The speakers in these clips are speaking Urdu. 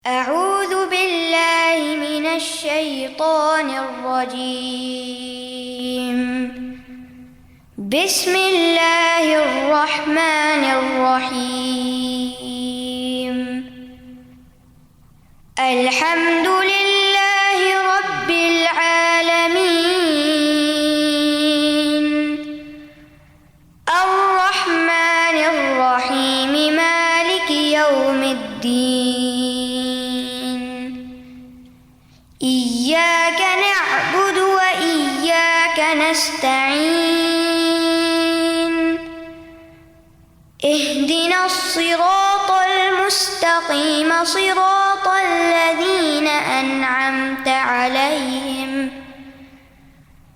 أعوذ بالله من الشيطان الرجيم. بسم الله الرحمن الرحيم. الحمد لله رب العالمين. الرحمن الرحيم مالك يوم الدين. إياك نعبد وإياك نستعين. اهدنا الصراط المستقيم صراط الذين أنعمت عليهم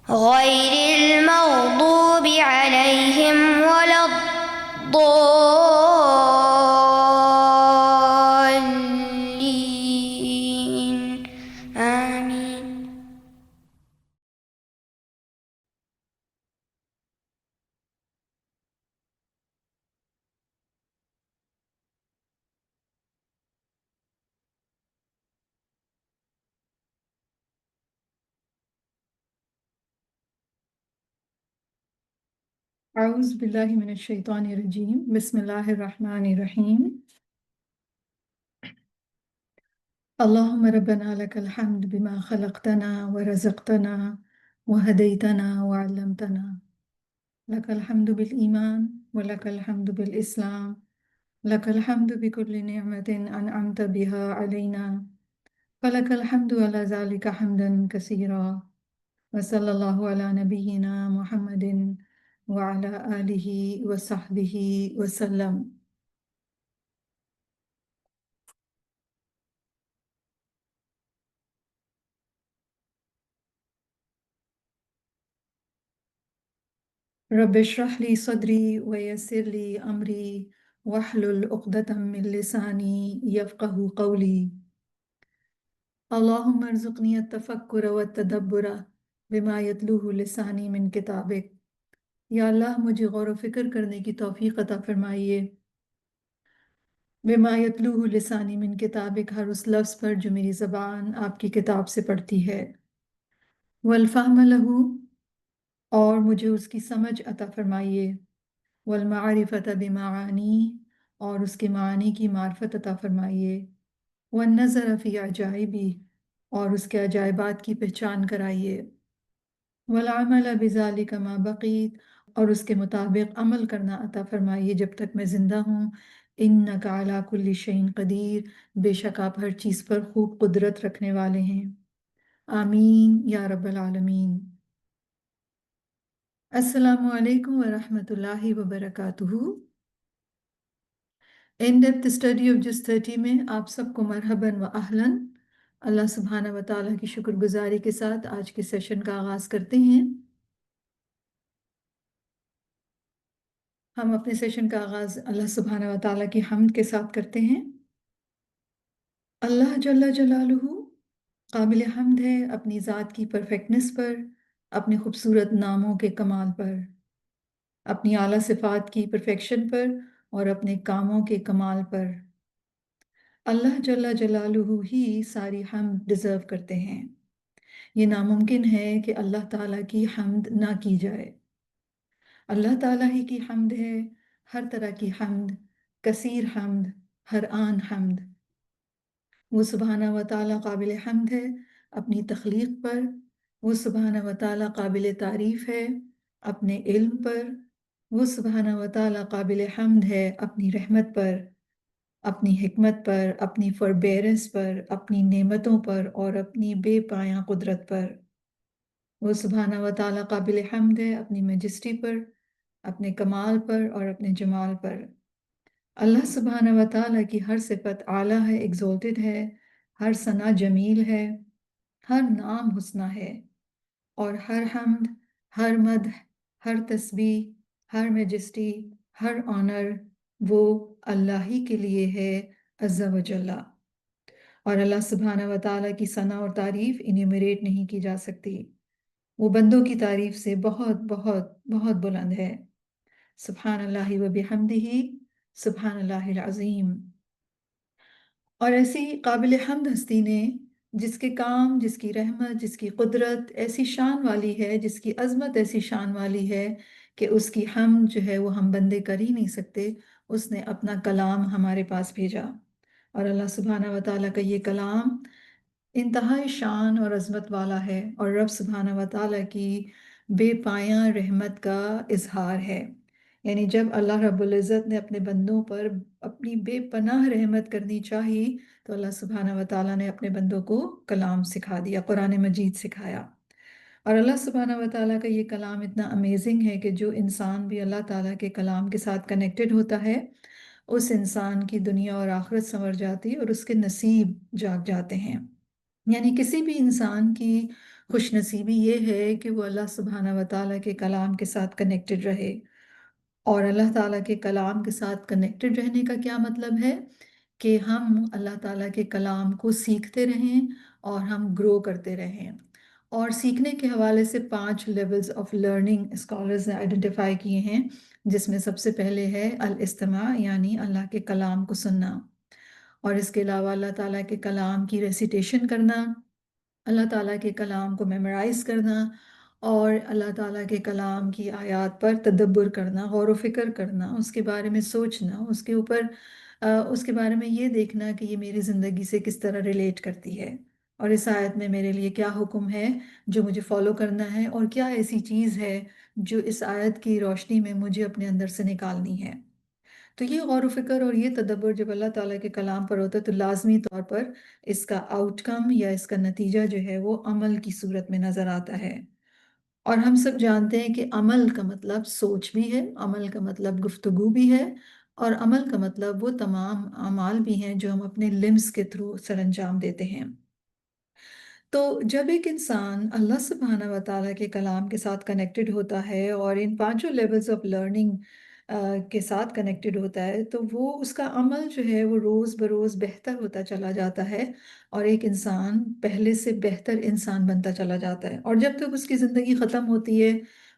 غير المغضوب عليهم ولا الضالين. آمين. اعوذ باللہ من الشیطان الرجیم بسم اللہ الرحمن الرحیم اللہم ربنا لک الحمد بما خلقتنا ورزقتنا وہدیتنا وعلمتنا لک الحمد بالایمان ولک الحمد بالاسلام لک الحمد بكل نعمت انعمت بها علینا فلک الحمد علی ذلک حمدا کثیرا وصلی اللہ علی نبینا محمد وعلی آلہ وصحبہ وسلم. رب اشرح لی صدری ویسر لی امری واحلل عقدۃ من لسانی یفقہوا قولی. اللہم ارزقنی التفکر والتدبر بما یتلوہ لسانی من کتابک. یا اللہ مجھے غور و فکر کرنے کی توفیق عطا فرمائیے بما یتلوہ لسانی من کتابک، ہر اس لفظ پر جو میری زبان آپ کی کتاب سے پڑھتی ہے. والفہم لہ، اور مجھے اس کی سمجھ عطا فرمائیے. والمعرفت بمعانی، اور اس کے معانی کی معرفت عطا فرمائیے. والنظر فی عجائبی، اور اس کے عجائبات کی پہچان کرائیے. والعمل بذالک ما بقیت، اور اس کے مطابق عمل کرنا عطا فرمائیے جب تک میں زندہ ہوں. انک علی کل شیء قدیر، بے شک آپ ہر چیز پر خوب قدرت رکھنے والے ہیں. آمین یا رب العالمین. السلام علیکم ورحمۃ اللہ وبرکاتہ. ان ڈیپتھ اسٹڈی آف جس 30 میں آپ سب کو مرحباً و اہلاً. اللہ سبحانہ و تعالیٰ کی شکر گزاری کے ساتھ آج کے سیشن کا آغاز کرتے ہیں. ہم اپنے سیشن کا آغاز اللہ سبحانہ و تعالیٰ کی حمد کے ساتھ کرتے ہیں. اللہ جل جلالہ قابل حمد ہے اپنی ذات کی پرفیکٹنس پر، اپنے خوبصورت ناموں کے کمال پر، اپنی اعلیٰ صفات کی پرفیکشن پر اور اپنے کاموں کے کمال پر. اللہ جل جلالہ ہی ساری حمد ڈیزرو کرتے ہیں. یہ ناممکن ہے کہ اللہ تعالیٰ کی حمد نہ کی جائے. اللہ تعالیٰ ہی کی حمد ہے، ہر طرح کی حمد، کثیر حمد، ہر آن حمد. وہ سبحانہ و تعالیٰ قابل حمد ہے اپنی تخلیق پر، وہ سبحانہ و تعالیٰ قابل تعریف ہے اپنے علم پر، وہ سبحانہ و تعالیٰ قابل حمد ہے اپنی رحمت پر، اپنی حکمت پر، اپنی فوربیئرنس پر، اپنی نعمتوں پر اور اپنی بے پایاں قدرت پر. وہ سبحانہ و تعالیٰ قابل حمد ہے اپنی میجسٹی پر، اپنے کمال پر اور اپنے جمال پر. اللہ سبحانہ و تعالیٰ کی ہر صفت اعلیٰ ہے، ایگزالٹڈ ہے، ہر ثنا جمیل ہے، ہر نام حسنہ ہے، اور ہر حمد، ہر مدح، ہر تسبیح، ہر میجسٹی، ہر آنر وہ اللہ ہی کے لیے ہے عز و جل. اور اللہ سبحانہ و تعالیٰ کی ثنا اور تعریف انیومریٹ نہیں کی جا سکتی. وہ بندوں کی تعریف سے بہت بہت بہت بلند ہے. سبحان اللہ و بحمدہ، سبحان اللہ العظیم. اور ایسی قابل حمد ہستی نے جس کے کام، جس کی رحمت، جس کی قدرت ایسی شان والی ہے، جس کی عظمت ایسی شان والی ہے کہ اس کی حمد جو ہے وہ ہم بندے کر ہی نہیں سکتے، اس نے اپنا کلام ہمارے پاس بھیجا۔ اور اللہ سبحانہ و تعالیٰ کا یہ کلام انتہائی شان اور عظمت والا ہے، اور رب سبحانہ و تعالیٰ کی بے پایاں رحمت کا اظہار ہے۔ یعنی جب اللہ رب العزت نے اپنے بندوں پر اپنی بے پناہ رحمت کرنی چاہی تو اللہ سبحانہ و تعالیٰ نے اپنے بندوں کو کلام سکھا دیا، قرآن مجید سکھایا۔ اور اللہ سبحانہ و تعالیٰ کا یہ کلام اتنا امیزنگ ہے کہ جو انسان بھی اللہ تعالیٰ کے کلام کے ساتھ کنیکٹڈ ہوتا ہے اس انسان کی دنیا اور آخرت سنور جاتی اور اس کے نصیب جاگ جاتے ہیں۔ یعنی کسی بھی انسان کی خوش نصیبی یہ ہے کہ وہ اللہ سبحانہ و تعالیٰ کے کلام کے ساتھ کنیکٹڈ رہے۔ اور اللہ تعالیٰ کے کلام کے ساتھ کنیکٹڈ رہنے کا کیا مطلب ہے؟ کہ ہم اللہ تعالیٰ کے کلام کو سیکھتے رہیں اور ہم گرو کرتے رہیں۔ اور سیکھنے کے حوالے سے 5 لیولز آف لرننگ اسکالرز نے آئیڈینٹیفائی کیے ہیں، جس میں سب سے پہلے ہے الاستماع، یعنی اللہ کے کلام کو سننا، اور اس کے علاوہ اللہ تعالیٰ کے کلام کی ریسیٹیشن کرنا، اللہ تعالیٰ کے کلام کو میمورائز کرنا، اور اللہ تعالیٰ کے کلام کی آیات پر تدبر کرنا، غور و فکر کرنا، اس کے بارے میں سوچنا، اس کے اوپر اس کے بارے میں یہ دیکھنا کہ یہ میری زندگی سے کس طرح ریلیٹ کرتی ہے، اور اس آیت میں میرے لیے کیا حکم ہے جو مجھے فالو کرنا ہے، اور کیا ایسی چیز ہے جو اس آیت کی روشنی میں مجھے اپنے اندر سے نکالنی ہے۔ تو یہ غور و فکر اور یہ تدبر جب اللہ تعالیٰ کے کلام پر ہوتا ہے تو لازمی طور پر اس کا آؤٹ کم یا اس کا نتیجہ جو ہے وہ عمل کی صورت میں نظر آتا ہے۔ اور ہم سب جانتے ہیں کہ عمل کا مطلب سوچ بھی ہے، عمل کا مطلب گفتگو بھی ہے، اور عمل کا مطلب وہ تمام اعمال بھی ہیں جو ہم اپنے لمز کے تھرو سر انجام دیتے ہیں۔ تو جب ایک انسان اللہ سبحانہ و تعالیٰ کے کلام کے ساتھ کنیکٹڈ ہوتا ہے اور ان 5 لیولز آف لرننگ کے ساتھ کنیکٹڈ ہوتا ہے تو وہ اس کا عمل جو ہے وہ روز بروز بہتر ہوتا چلا جاتا ہے، اور ایک انسان پہلے سے بہتر انسان بنتا چلا جاتا ہے، اور جب تک اس کی زندگی ختم ہوتی ہے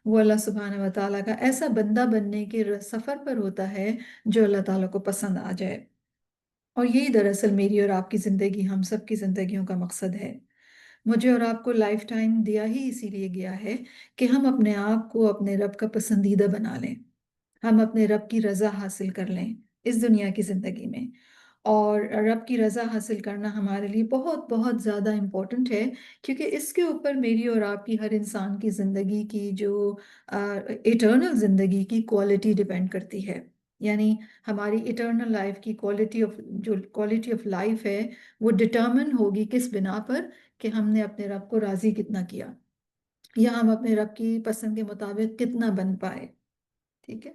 وہ اللہ سبحانہ و تعالیٰ کا ایسا بندہ بننے کے سفر پر ہوتا ہے جو اللہ تعالیٰ کو پسند آ جائے۔ اور یہی دراصل میری اور آپ کی زندگی، ہم سب کی زندگیوں کا مقصد ہے۔ مجھے اور آپ کو لائف ٹائم دیا ہی اسی لیے گیا ہے کہ ہم اپنے آپ کو اپنے رب کا پسندیدہ بنا لیں، ہم اپنے رب کی رضا حاصل کر لیں اس دنیا کی زندگی میں۔ اور رب کی رضا حاصل کرنا ہمارے لیے بہت بہت زیادہ امپورٹنٹ ہے، کیونکہ اس کے اوپر میری اور آپ کی، ہر انسان کی زندگی کی جو ایٹرنل زندگی کی کوالٹی ڈیپینڈ کرتی ہے۔ یعنی ہماری ایٹرنل لائف کی کوالٹی آف لائف ہے وہ ڈٹرمن ہوگی کس بنا پر کہ ہم نے اپنے رب کو راضی کتنا کیا، یا ہم اپنے رب کی پسند کے مطابق کتنا بن پائے۔ ٹھیک ہے،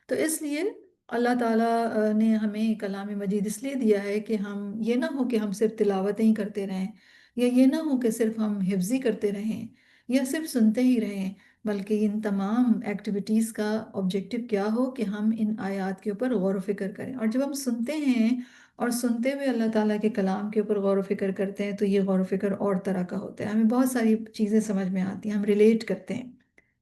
تو اس لیے اللہ تعالیٰ نے ہمیں کلام مجید اس لیے دیا ہے کہ ہم یہ نہ ہو کہ ہم صرف تلاوتیں ہی کرتے رہیں، یا یہ نہ ہو کہ صرف ہم حفظی کرتے رہیں یا صرف سنتے ہی رہیں، بلکہ ان تمام ایکٹیویٹیز کا آبجیکٹو کیا ہو کہ ہم ان آیات کے اوپر غور و فکر کریں۔ اور جب ہم سنتے ہیں اور سنتے ہوئے اللہ تعالیٰ کے کلام کے اوپر غور و فکر کرتے ہیں تو یہ غور و فکر اور طرح کا ہوتا ہے، ہمیں بہت ساری چیزیں سمجھ میں آتی ہیں، ہم ریلیٹ کرتے ہیں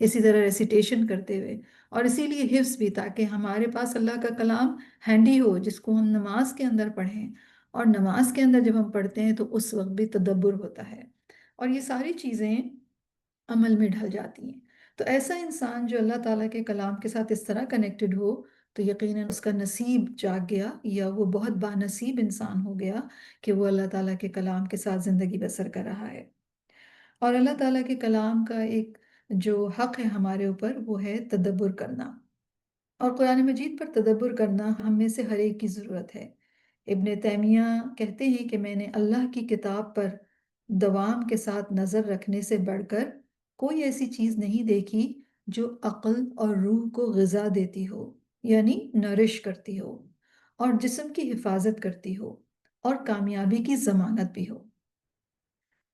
اسی طرح ریسیٹیشن کرتے ہوئے، اور اسی لیے حفظ بھی، تاکہ ہمارے پاس اللہ کا کلام ہینڈی ہو جس کو ہم نماز کے اندر پڑھیں، اور نماز کے اندر جب ہم پڑھتے ہیں تو اس وقت بھی تدبر ہوتا ہے، اور یہ ساری چیزیں عمل میں ڈھل جاتی ہیں۔ تو ایسا انسان جو اللہ تعالیٰ کے کلام کے ساتھ اس طرح کنیکٹڈ ہو تو یقیناً اس کا نصیب جاگ گیا، یا وہ بہت بانصیب انسان ہو گیا کہ وہ اللہ تعالیٰ کے کلام کے ساتھ زندگی بسر کر رہا ہے۔ اور اللہ تعالیٰ کے کلام کا ایک جو حق ہے ہمارے اوپر وہ ہے تدبر کرنا، اور قرآن مجید پر تدبر کرنا ہم میں سے ہر ایک کی ضرورت ہے۔ ابن تیمیہ کہتے ہیں کہ میں نے اللہ کی کتاب پر دوام کے ساتھ نظر رکھنے سے بڑھ کر کوئی ایسی چیز نہیں دیکھی جو عقل اور روح کو غذا دیتی ہو، یعنی نرش کرتی ہو، اور جسم کی حفاظت کرتی ہو، اور کامیابی کی ضمانت بھی ہو۔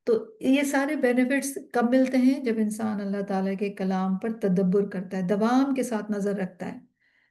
تو یہ سارے بینیفٹس کب ملتے ہیں؟ جب انسان اللہ تعالیٰ کے کلام پر تدبر کرتا ہے، دوام کے ساتھ نظر رکھتا ہے،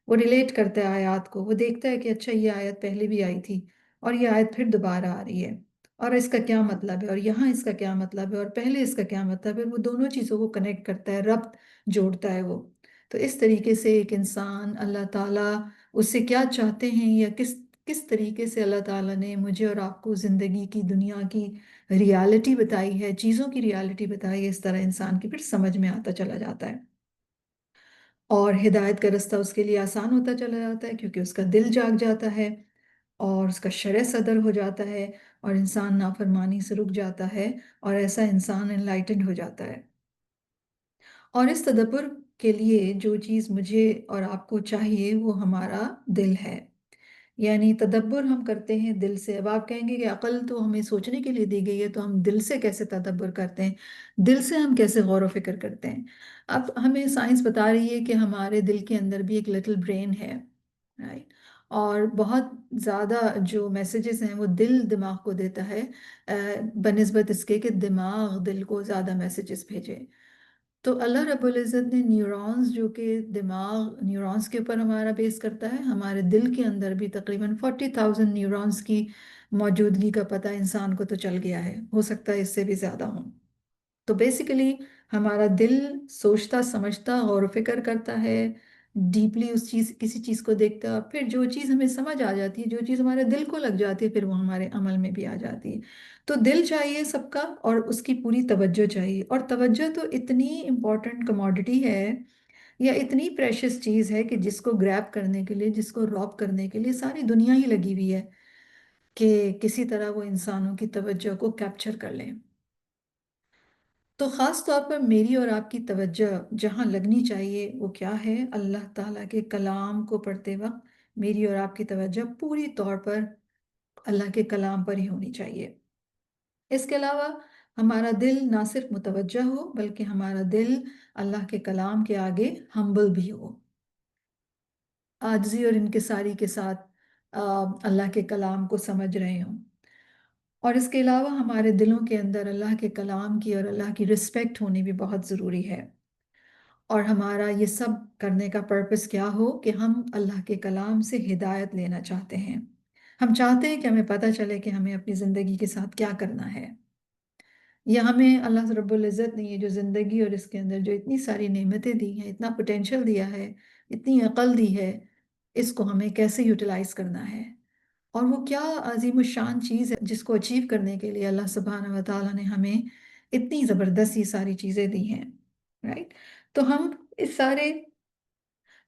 وہ ریلیٹ کرتا ہے آیات کو، وہ دیکھتا ہے کہ اچھا یہ آیت پہلے بھی آئی تھی اور یہ آیت پھر دوبارہ آ رہی ہے، اور اس کا کیا مطلب ہے، اور یہاں اس کا کیا مطلب ہے، اور پہلے اس کا کیا مطلب ہے، وہ دونوں چیزوں کو کنیکٹ کرتا ہے، ربط جوڑتا ہے وہ۔ تو اس طریقے سے ایک انسان اللہ تعالیٰ اس سے کیا چاہتے ہیں یا کس کس طریقے سے اللہ تعالیٰ نے مجھے اور آپ کو زندگی کی، دنیا کی ریالٹی بتائی ہے، چیزوں کی ریالٹی بتائی ہے، اس طرح انسان کی پھر سمجھ میں آتا چلا جاتا ہے، اور ہدایت کا رستہ اس کے لیے آسان ہوتا چلا جاتا ہے، کیونکہ اس کا دل جاگ جاتا ہے اور اس کا شرح صدر ہو جاتا ہے، اور انسان نافرمانی سے رک جاتا ہے، اور ایسا انسان انلائٹنڈ ہو جاتا ہے۔ اور اس تدبر کے لیے جو چیز مجھے اور آپ کو چاہیے وہ ہمارا دل ہے، یعنی تدبر ہم کرتے ہیں دل سے۔ اب آپ کہیں گے کہ عقل تو ہمیں سوچنے کے لیے دی گئی ہے، تو ہم دل سے کیسے تدبر کرتے ہیں، دل سے ہم کیسے غور و فکر کرتے ہیں؟ اب ہمیں سائنس بتا رہی ہے کہ ہمارے دل کے اندر بھی ایک لٹل برین ہے، رائٹ؟ اور بہت زیادہ جو میسیجز ہیں وہ دل دماغ کو دیتا ہے، بنسبت اس کے کہ دماغ دل کو زیادہ میسیجز بھیجے۔ تو اللہ رب العزت نے نیورونز، جو کہ دماغ نیورونز کے اوپر ہمارا بیس کرتا ہے، ہمارے دل کے اندر بھی تقریباً 40,000 نیورونز کی موجودگی کا پتہ انسان کو تو چل گیا ہے، ہو سکتا ہے اس سے بھی زیادہ ہوں۔ تو بیسیکلی ہمارا دل سوچتا سمجھتا غور و فکر کرتا ہے، ڈیپلی اس چیز کسی چیز کو دیکھتا ہے، اور پھر جو چیز ہمیں سمجھ آ جاتی ہے، جو چیز ہمارے دل کو لگ جاتی ہے، پھر وہ ہمارے عمل میں بھی آ جاتی ہے۔ تو دل چاہیے سب کا، اور اس کی پوری توجہ چاہیے، اور توجہ تو اتنی امپورٹنٹ کموڈٹی ہے، یا اتنی پریشس چیز ہے کہ جس کو گریب کرنے کے لیے، جس کو روب کرنے کے لیے ساری دنیا ہی لگی ہوئی ہے کہ کسی طرح وہ انسانوں کی توجہ کو کیپچر کر لیں۔ تو خاص طور پر میری اور آپ کی توجہ جہاں لگنی چاہیے وہ کیا ہے؟ اللہ تعالیٰ کے کلام کو پڑھتے وقت میری اور آپ کی توجہ پوری طور پر اللہ کے کلام پر ہی ہونی چاہیے۔ اس کے علاوہ ہمارا دل نہ صرف متوجہ ہو، بلکہ ہمارا دل اللہ کے کلام کے آگے ہمبل بھی ہو، عاجزی اور انکساری کے ساتھ اللہ کے کلام کو سمجھ رہے ہوں۔ اور اس کے علاوہ ہمارے دلوں کے اندر اللہ کے کلام کی اور اللہ کی رسپیکٹ ہونی بھی بہت ضروری ہے، اور ہمارا یہ سب کرنے کا پرپس کیا ہو کہ ہم اللہ کے کلام سے ہدایت لینا چاہتے ہیں، ہم چاہتے ہیں کہ ہمیں پتہ چلے کہ ہمیں اپنی زندگی کے ساتھ کیا کرنا ہے، یا ہمیں اللہ رب العزت نے یہ جو زندگی اور اس کے اندر جو اتنی ساری نعمتیں دی ہیں، اتنا پوٹینشل دیا ہے، اتنی عقل دی ہے، اس کو ہمیں کیسے یوٹیلائز کرنا ہے، اور وہ کیا عظیم الشان چیز ہے جس کو اچیو کرنے کے لیے اللہ سبحانہ و تعالیٰ نے ہمیں اتنی زبردست یہ ساری چیزیں دی ہیں، رائٹ؟ تو ہم اس سارے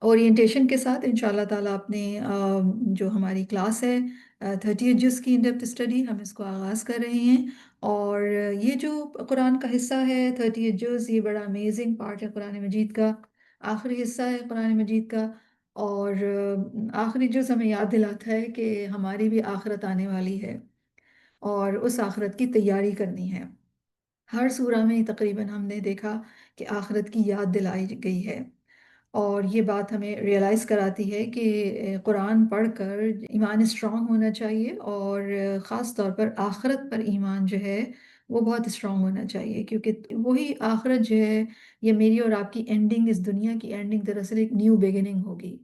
اورینٹیشن کے ساتھ انشاءاللہ تعالیٰ اپنے جو ہماری کلاس ہے 30 جز کی انڈیپتھ اسٹڈی، ہم اس کو آغاز کر رہے ہیں، اور یہ جو قرآن کا حصہ ہے 30 جز، یہ بڑا امیزنگ پارٹ ہے قرآن مجید کا، آخری حصہ ہے قرآن مجید کا، اور آخری جز ہمیں یاد دلاتا ہے کہ ہماری بھی آخرت آنے والی ہے، اور اس آخرت کی تیاری کرنی ہے۔ ہر سورہ میں تقریباً ہم نے دیکھا کہ آخرت کی یاد دلائی گئی ہے، اور یہ بات ہمیں ریئلائز کراتی ہے کہ قرآن پڑھ کر ایمان اسٹرانگ ہونا چاہیے، اور خاص طور پر آخرت پر ایمان جو ہے وہ بہت اسٹرانگ ہونا چاہیے، کیونکہ وہی آخرت جو ہے، یہ میری اور آپ کی اینڈنگ، اس دنیا کی اینڈنگ دراصل ایک نیو بگننگ ہوگی۔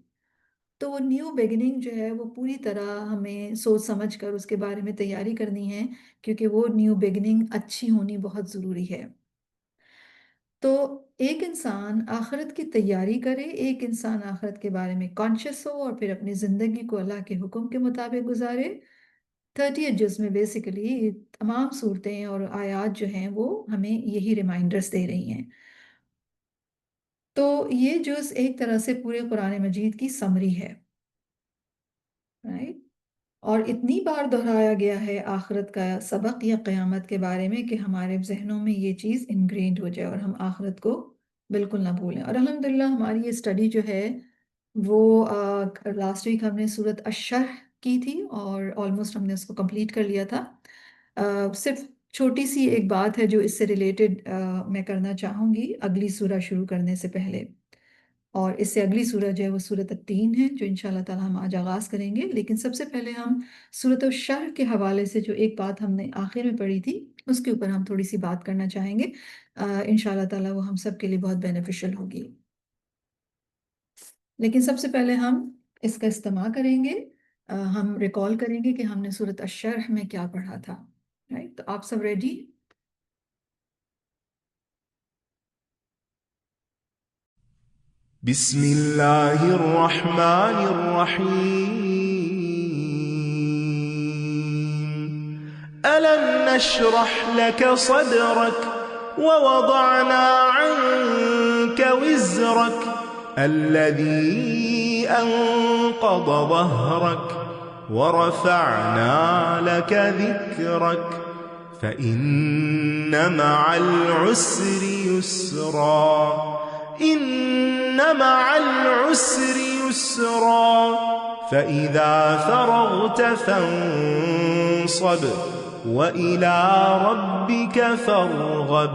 تو وہ نیو بگننگ جو ہے وہ پوری طرح ہمیں سوچ سمجھ کر اس کے بارے میں تیاری کرنی ہے، کیونکہ وہ نیو بگننگ اچھی ہونی بہت ضروری ہے۔ تو ایک انسان آخرت کی تیاری کرے، ایک انسان آخرت کے بارے میں کانشیس ہو، اور پھر اپنی زندگی کو اللہ کے حکم کے مطابق گزارے۔ 30 جز میں بیسیکلی تمام صورتیں اور آیات جو ہیں وہ ہمیں یہی ریمائنڈرز دے رہی ہیں۔ تو یہ جز ایک طرح سے پورے قرآن مجید کی سمری ہے، رائٹ؟ اور اتنی بار دہرایا گیا ہے آخرت کا سبق یا قیامت کے بارے میں کہ ہمارے ذہنوں میں یہ چیز انگرینڈ ہو جائے، اور ہم آخرت کو بالکل نہ بھولیں۔ اور الحمدللہ ہماری یہ اسٹڈی جو ہے وہ لاسٹ ویک ہم نے سورۃ الشرح کی تھی، اور آلموسٹ ہم نے اس کو کمپلیٹ کر لیا تھا۔ صرف چھوٹی سی ایک بات ہے جو اس سے ریلیٹڈ میں کرنا چاہوں گی اگلی سورہ شروع کرنے سے پہلے، اور اس سے اگلی سورہ جو ہے وہ سورۃ التین ہے، جو انشاءاللہ تعالیٰ ہم آج آغاز کریں گے۔ لیکن سب سے پہلے ہم سورۃ الشرح کے حوالے سے جو ایک بات ہم نے آخر میں پڑھی تھی، اس کے اوپر ہم تھوڑی سی بات کرنا چاہیں گے، انشاءاللہ تعالیٰ وہ ہم سب کے لیے بہت بینیفیشل ہوگی۔ لیکن سب سے پہلے ہم اس کا استماع کریں گے، ہم ریکال کریں گے کہ ہم نے سورۃ الشرح میں کیا پڑھا تھا، رائٹ؟ تو آپ سب ریڈی؟ بسم الله الرحمن الرحيم ألم نشرح لك صدرك ووضعنا عنك وزرك الذي أنقض ظهرك ورفعنا لك ذكرك فإن مع العسر يسرا إن مع العسر يسرا فإذا فرغت فانصب وإلى ربك فارغب.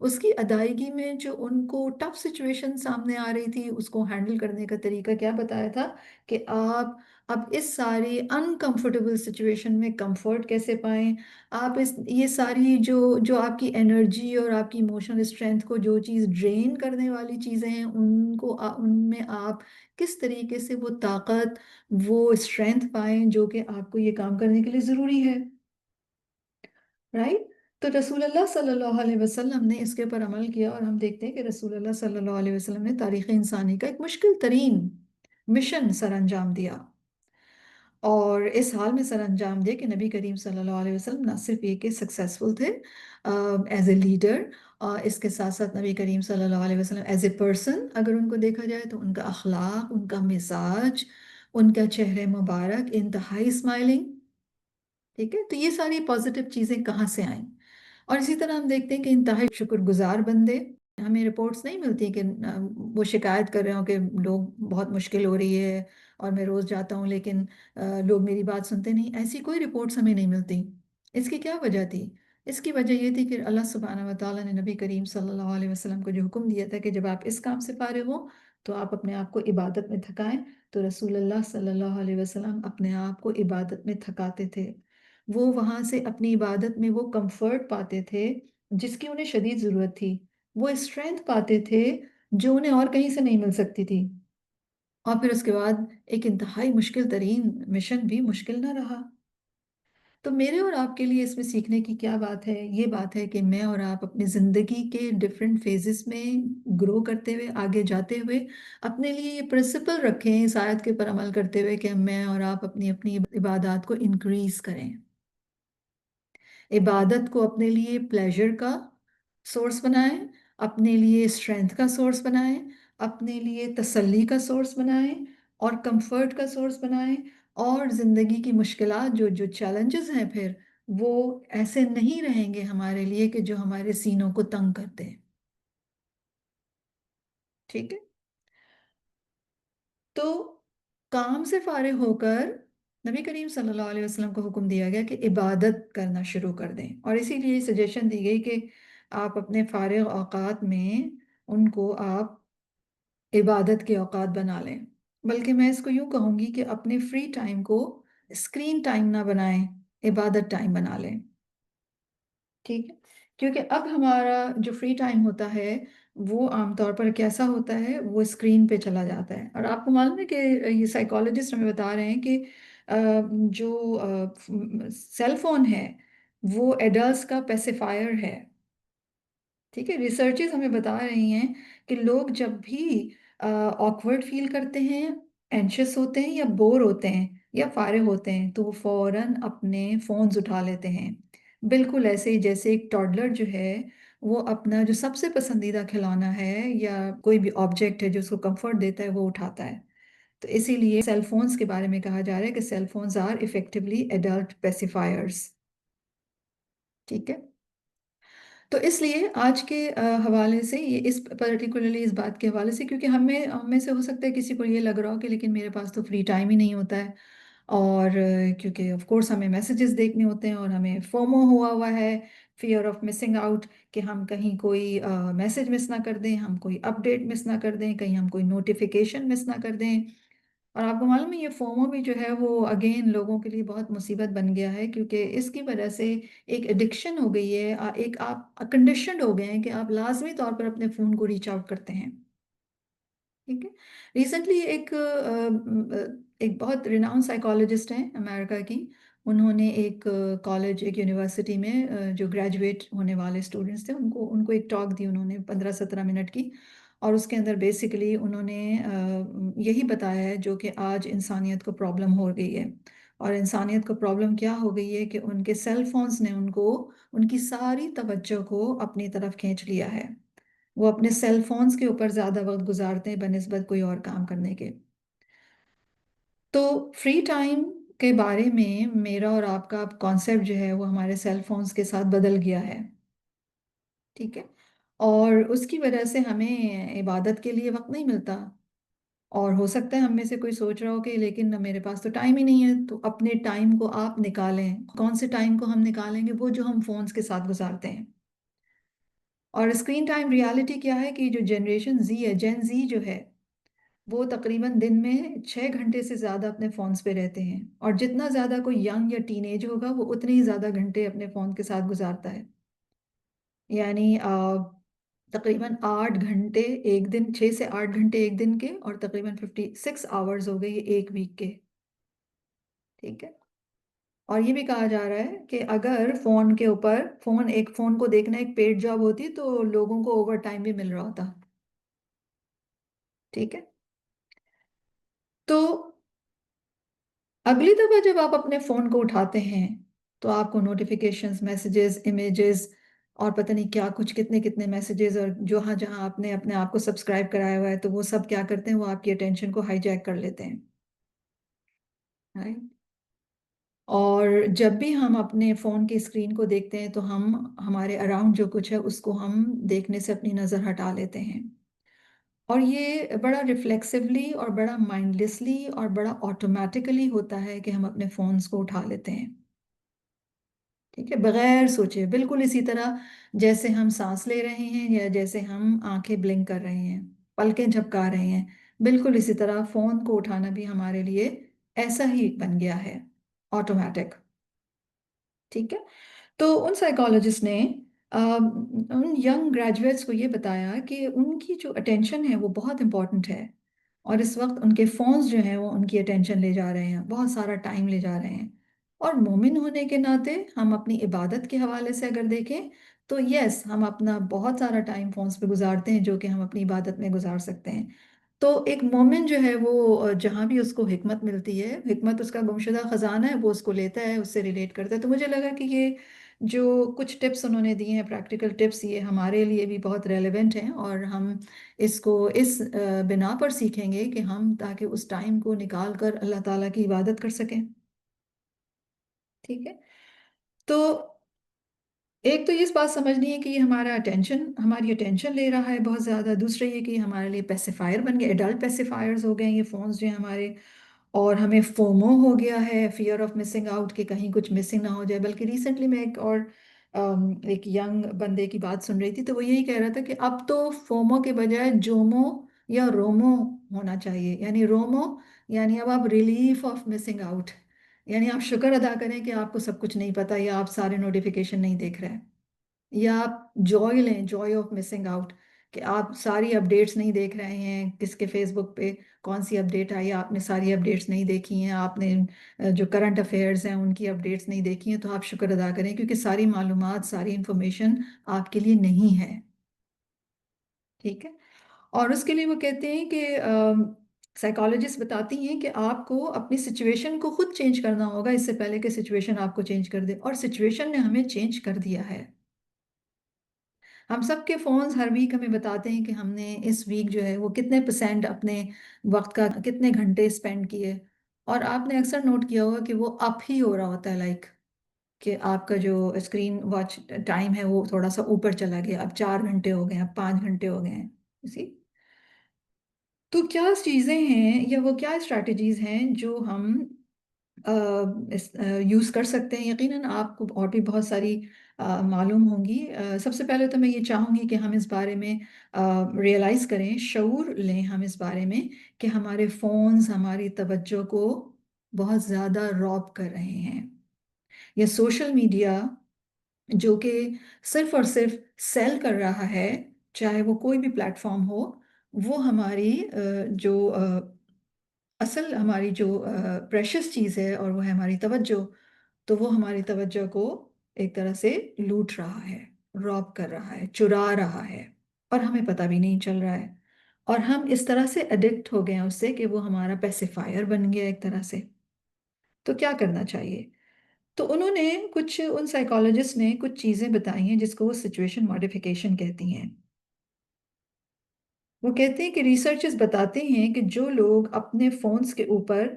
اس کی ادائیگی میں جو ان کو ٹف سچویشن سامنے آ رہی تھی اس کو ہینڈل کرنے کا طریقہ کیا بتایا تھا کہ آپ اب اس ساری انکمفرٹیبل سچویشن میں کمفرٹ کیسے پائیں، آپ یہ ساری جو آپ کی انرجی اور آپ کی ایموشنل اسٹرینتھ کو جو چیز ڈرین کرنے والی چیزیں ہیں ان میں آپ کس طریقے سے وہ طاقت وہ اسٹرینتھ پائیں جو کہ آپ کو یہ کام کرنے کے لیے ضروری ہے، رائٹ؟ تو رسول اللہ صلی اللہ علیہ وسلم نے اس کے اوپر عمل کیا، اور ہم دیکھتے ہیں کہ رسول اللہ صلی اللہ علیہ وسلم نے تاریخ انسانی کا ایک مشکل ترین مشن سر انجام دیا، اور اس حال میں سر انجام دیا کہ نبی کریم صلی اللہ علیہ وسلم نہ صرف یہ کہ سکسیسفل تھے ایز اے لیڈر، اس کے ساتھ ساتھ نبی کریم صلی اللہ علیہ وسلم ایز اے پرسن اگر ان کو دیکھا جائے تو ان کا اخلاق، ان کا مزاج، ان کا چہرہ مبارک انتہائی اسمائلنگ، ٹھیک ہے؟ تو یہ ساری پازیٹیو چیزیں کہاں سے آئیں؟ اور اسی طرح ہم دیکھتے ہیں کہ انتہائی شکر گزار بندے، ہمیں رپورٹس نہیں ملتی کہ وہ شکایت کر رہے ہوں کہ لوگ بہت مشکل ہو رہی ہے اور میں روز جاتا ہوں لیکن لوگ میری بات سنتے نہیں، ایسی کوئی رپورٹس ہمیں نہیں ملتی۔ اس کی کیا وجہ تھی؟ اس کی وجہ یہ تھی کہ اللہ سبحانہ و تعالیٰ نے نبی کریم صلی اللہ علیہ وسلم کو جو حکم دیا تھا کہ جب آپ اس کام سے فارغ ہو تو آپ اپنے آپ کو عبادت میں تھکائیں، تو رسول اللہ صلی اللہ علیہ وسلم اپنے آپ کو عبادت میں تھکاتے تھے، وہ وہاں سے اپنی عبادت میں وہ کمفرٹ پاتے تھے جس کی انہیں شدید ضرورت تھی، وہ اسٹرینتھ پاتے تھے جو انہیں اور کہیں سے نہیں مل سکتی تھی، اور پھر اس کے بعد ایک انتہائی مشکل ترین مشن بھی مشکل نہ رہا۔ تو میرے اور آپ کے لیے اس میں سیکھنے کی کیا بات ہے؟ یہ بات ہے کہ میں اور آپ اپنی زندگی کے ڈفرینٹ فیزز میں گرو کرتے ہوئے آگے جاتے ہوئے اپنے لیے یہ پرنسپل رکھیں اس آیت کے پر عمل کرتے ہوئے کہ میں اور آپ اپنی اپنی عبادات کو انکریز کریں، عبادت کو اپنے لیے پلیجر کا سورس بنائیں، اپنے لیے اسٹرینتھ کا سورس بنائیں، اپنے لیے تسلی کا سورس بنائیں اور کمفرٹ کا سورس بنائیں، اور زندگی کی مشکلات جو چیلنجز ہیں پھر وہ ایسے نہیں رہیں گے ہمارے لیے کہ جو ہمارے سینوں کو تنگ کرتے ہیں، ٹھیک ہے؟ تو کام سے فارغ ہو کر نبی کریم صلی اللہ علیہ وسلم کو حکم دیا گیا کہ عبادت کرنا شروع کر دیں، اور اسی لیے سجیشن دی گئی کہ آپ اپنے فارغ اوقات میں ان کو آپ عبادت کے اوقات بنا لیں، بلکہ میں اس کو یوں کہوں گی کہ اپنے فری ٹائم کو اسکرین ٹائم نہ بنائیں، عبادت ٹائم بنا لیں، ٹھیک ہے؟ کیونکہ اب ہمارا جو فری ٹائم ہوتا ہے وہ عام طور پر کیسا ہوتا ہے، وہ اسکرین پہ چلا جاتا ہے، اور آپ کو معلوم ہے کہ یہ سائیکالوجسٹ ہمیں بتا رہے ہیں کہ جو سیل فون ہے وہ ایڈلٹس کا پیسیفائر ہے، ٹھیک ہے؟ ریسرچز ہمیں بتا رہی ہیں کہ لوگ جب بھی آکورڈ فیل کرتے ہیں، اینشیس ہوتے ہیں یا بور ہوتے ہیں یا فارغ ہوتے ہیں تو وہ فوراً اپنے فونز اٹھا لیتے ہیں، بالکل ایسے ہی جیسے ایک ٹاڈلر جو ہے وہ اپنا جو سب سے پسندیدہ کھلونا ہے یا کوئی بھی آبجیکٹ ہے جو اس کو کمفرٹ دیتا ہے وہ اٹھاتا ہے۔ تو اسی لیے سیل فونز کے بارے میں کہا جا رہا ہے کہ cell phones are effectively adult pacifiers, ٹھیک ہے؟ تو اس لیے آج کے حوالے سے یہ اس پرٹیکولرلی اس بات کے حوالے سے، کیونکہ ہم میں سے ہو سکتا ہے کسی کو یہ لگ رہا ہو کہ لیکن میرے پاس تو فری ٹائم ہی نہیں ہوتا ہے، اور کیونکہ آف کورس ہمیں میسیجز دیکھنے ہوتے ہیں اور ہمیں فومو ہوا ہے، فیئر آف مسنگ آؤٹ، کہ ہم کہیں کوئی میسیج مس نہ کر دیں، ہم کوئی اپڈیٹ مس نہ کر دیں، کہیں ہم کوئی نوٹیفیکیشن مس نہ کر دیں، اور آپ کو معلوم ہے یہ فومو بھی جو ہے وہ اگین لوگوں کے لیے بہت مصیبت بن گیا ہے، کیونکہ اس کی وجہ سے ایک ایڈکشن ہو گئی ہے، ایک آپ کنڈیشنڈ ہو گئے ہیں کہ آپ لازمی طور پر اپنے فون کو ریچ آؤٹ کرتے ہیں، ٹھیک ہے؟ ریسنٹلی ایک بہت ریناؤن سائیکالوجسٹ ہیں امریکہ کی، انہوں نے ایک کالج ایک یونیورسٹی میں جو گریجویٹ ہونے والے اسٹوڈنٹس تھے ان کو ایک ٹاک دی انہوں نے 15-17 منٹ کی، اور اس کے اندر بیسیکلی انہوں نے یہی بتایا ہے جو کہ آج انسانیت کو پرابلم ہو گئی ہے، اور انسانیت کو پرابلم کیا ہو گئی ہے کہ ان کے سیل فونز نے ان کی ساری توجہ کو اپنی طرف کھینچ لیا ہے، وہ اپنے سیل فونز کے اوپر زیادہ وقت گزارتے ہیں بنسبت کوئی اور کام کرنے کے۔ تو فری ٹائم کے بارے میں میرا اور آپ کا کانسیپٹ جو ہے وہ ہمارے سیل فونز کے ساتھ بدل گیا ہے، ٹھیک ہے؟ اور اس کی وجہ سے ہمیں عبادت کے لیے وقت نہیں ملتا، اور ہو سکتا ہے ہم میں سے کوئی سوچ رہا ہو کہ لیکن میرے پاس تو ٹائم ہی نہیں ہے، تو اپنے ٹائم کو آپ نکالیں، کون سے ٹائم کو ہم نکالیں گے؟ وہ جو ہم فونز کے ساتھ گزارتے ہیں، اور اسکرین ٹائم ریالٹی کیا ہے کہ جو جنریشن زی ہے، جین زی جو ہے، وہ تقریباً دن میں 6 گھنٹے سے زیادہ اپنے فونس پہ رہتے ہیں، اور جتنا زیادہ کوئی ینگ یا ٹین ایج ہوگا وہ اتنے ہی زیادہ گھنٹے اپنے فون کے ساتھ گزارتا ہے. یعنی تقریباً 8 گھنٹے ایک دن، 6 سے 8 گھنٹے ایک دن کے، اور تقریباً 56 آورز ہو گئے یہ ایک ویک کے. ٹھیک ہے. اور یہ بھی کہا جا رہا ہے کہ اگر فون کے اوپر فون کو دیکھنا ایک پیڈ جاب ہوتی تو لوگوں کو اوور ٹائم بھی مل رہا ہوتا. ٹھیک ہے. تو اگلی دفعہ جب آپ اپنے فون کو اٹھاتے ہیں تو آپ کو نوٹیفیکیشنز، میسیجز، امیجز اور پتہ نہیں کیا کچھ کتنے کتنے میسیجز، اور جہاں جہاں آپ نے اپنے آپ کو سبسکرائب کرایا ہوا ہے تو وہ سب کیا کرتے ہیں، وہ آپ کی اٹینشن کو ہائی جیک کر لیتے ہیں. Right؟ اور جب بھی ہم اپنے فون کی اسکرین کو دیکھتے ہیں تو ہمارے اراؤنڈ جو کچھ ہے اس کو ہم دیکھنے سے اپنی نظر ہٹا لیتے ہیں. اور یہ بڑا ریفلیکسولی اور بڑا مائنڈلیسلی اور بڑا آٹومیٹیکلی ہوتا ہے کہ ہم اپنے فونز کو اٹھا لیتے ہیں. ٹھیک ہے، بغیر سوچے، بالکل اسی طرح جیسے ہم سانس لے رہے ہیں یا جیسے ہم آنکھیں بلنک کر رہے ہیں، پلکیں جھپکا رہے ہیں، بالکل اسی طرح فون کو اٹھانا بھی ہمارے لیے ایسا ہی بن گیا ہے، آٹومیٹک. ٹھیک ہے. تو ان سائیکالوجسٹ نے ان ینگ گریجویٹس کو یہ بتایا کہ ان کی جو اٹینشن ہے وہ بہت امپورٹنٹ ہے، اور اس وقت ان کے فونز جو ہیں وہ ان کی اٹینشن لے جا رہے ہیں، بہت سارا ٹائم لے جا رہے ہیں. اور مومن ہونے کے ناطے ہم اپنی عبادت کے حوالے سے اگر دیکھیں تو یس، ہم اپنا بہت سارا ٹائم فونز پہ گزارتے ہیں جو کہ ہم اپنی عبادت میں گزار سکتے ہیں. تو ایک مومن جو ہے وہ جہاں بھی اس کو حکمت ملتی ہے، حکمت اس کا گمشدہ خزانہ ہے، وہ اس کو لیتا ہے، اس سے ریلیٹ کرتا ہے. تو مجھے لگا کہ یہ جو کچھ ٹپس انہوں نے دیے ہیں، پریکٹیکل ٹپس، یہ ہمارے لیے بھی بہت ریلیونٹ ہیں، اور ہم اس کو اس بنا پر سیکھیں گے کہ ہم تاکہ اس ٹائم کو نکال کر اللہ تعالیٰ کی عبادت کر سکیں. ٹھیک ہے. تو ایک تو یہ بات سمجھنی ہے کہ یہ ہماری اٹینشن لے رہا ہے بہت زیادہ. دوسرے یہ کہ یہ ہمارے لیے پیسیفائر بن گئے، ایڈلٹ پیسیفائرز ہو گئے ہیں یہ فونز جو ہیں ہمارے. اور ہمیں فومو ہو گیا ہے، فیئر آف مسنگ آؤٹ، کہ کہیں کچھ مسنگ نہ ہو جائے. بلکہ ریسنٹلی میں ایک ینگ بندے کی بات سن رہی تھی تو وہ یہی کہہ رہا تھا کہ اب تو فومو کے بجائے جومو یا رومو ہونا چاہیے. یعنی رومو یعنی اب آپ ریلیف آف مسنگ آؤٹ، یعنی آپ شکر ادا کریں کہ آپ کو سب کچھ نہیں پتا، یا آپ سارے نوٹیفیکیشن نہیں دیکھ رہے ہیں، یا آپ جوائے لیں، جوائے آف مسنگ آؤٹ، کہ آپ ساری اپڈیٹس نہیں دیکھ رہے ہیں. کس کے فیس بک پہ کون سی اپڈیٹ آئی، آپ نے ساری اپڈیٹس نہیں دیکھی ہیں، آپ نے جو کرنٹ افیئرز ہیں ان کی اپڈیٹس نہیں دیکھی ہیں، تو آپ شکر ادا کریں کیونکہ ساری معلومات، ساری انفارمیشن آپ کے لیے نہیں ہے. ٹھیک ہے. اور اس کے لیے وہ کہتے ہیں کہ سائیکالوجسٹ بتاتی ہیں کہ آپ کو اپنی سچویشن کو خود چینج کرنا ہوگا اس سے پہلے کہ سچویشن آپ کو چینج کر دے. اور سچویشن نے ہمیں چینج کر دیا ہے. ہم سب کے فونز ہر ویک ہمیں بتاتے ہیں کہ ہم نے اس ویک جو ہے وہ کتنے % اپنے وقت کا، کتنے گھنٹے اسپینڈ کیے. اور آپ نے اکثر نوٹ کیا ہوگا کہ وہ اپ ہی ہو رہا ہوتا ہے، لائک کہ آپ کا جو اسکرین واچ ٹائم ہے وہ تھوڑا سا اوپر چلا گیا، اب 4 گھنٹے ہو گئے، اب 5 گھنٹے ہو گئے ہیں. اسی تو کیا چیزیں ہیں یا وہ کیا اسٹریٹجیز ہیں جو ہم یوز کر سکتے ہیں؟ یقیناً آپ کو اور بھی بہت ساری معلوم ہوں گی. سب سے پہلے تو میں یہ چاہوں گی کہ ہم اس بارے میں ریئلائز کریں، شعور لیں ہم اس بارے میں کہ ہمارے فونز ہماری توجہ کو بہت زیادہ روب کر رہے ہیں. یا سوشل میڈیا جو کہ صرف اور صرف سیل کر رہا ہے، چاہے وہ کوئی بھی پلیٹ فارم ہو، وہ ہماری جو اصل ہماری جو پریشس چیز ہے اور وہ ہے ہماری توجہ، تو وہ ہماری توجہ کو ایک طرح سے لوٹ رہا ہے، روب کر رہا ہے، چرا رہا ہے، اور ہمیں پتہ بھی نہیں چل رہا ہے. اور ہم اس طرح سے ایڈکٹ ہو گئے ہیں اس سے کہ وہ ہمارا پیسیفائر بن گیا ایک طرح سے. تو کیا کرنا چاہیے؟ تو انہوں نے ان سائیکالوجسٹ نے کچھ چیزیں بتائی ہیں جس کو وہ سچویشن ماڈیفیکیشن کہتی ہیں. وہ کہتے ہیں کہ ریسرچز بتاتے ہیں کہ جو لوگ اپنے فونز کے اوپر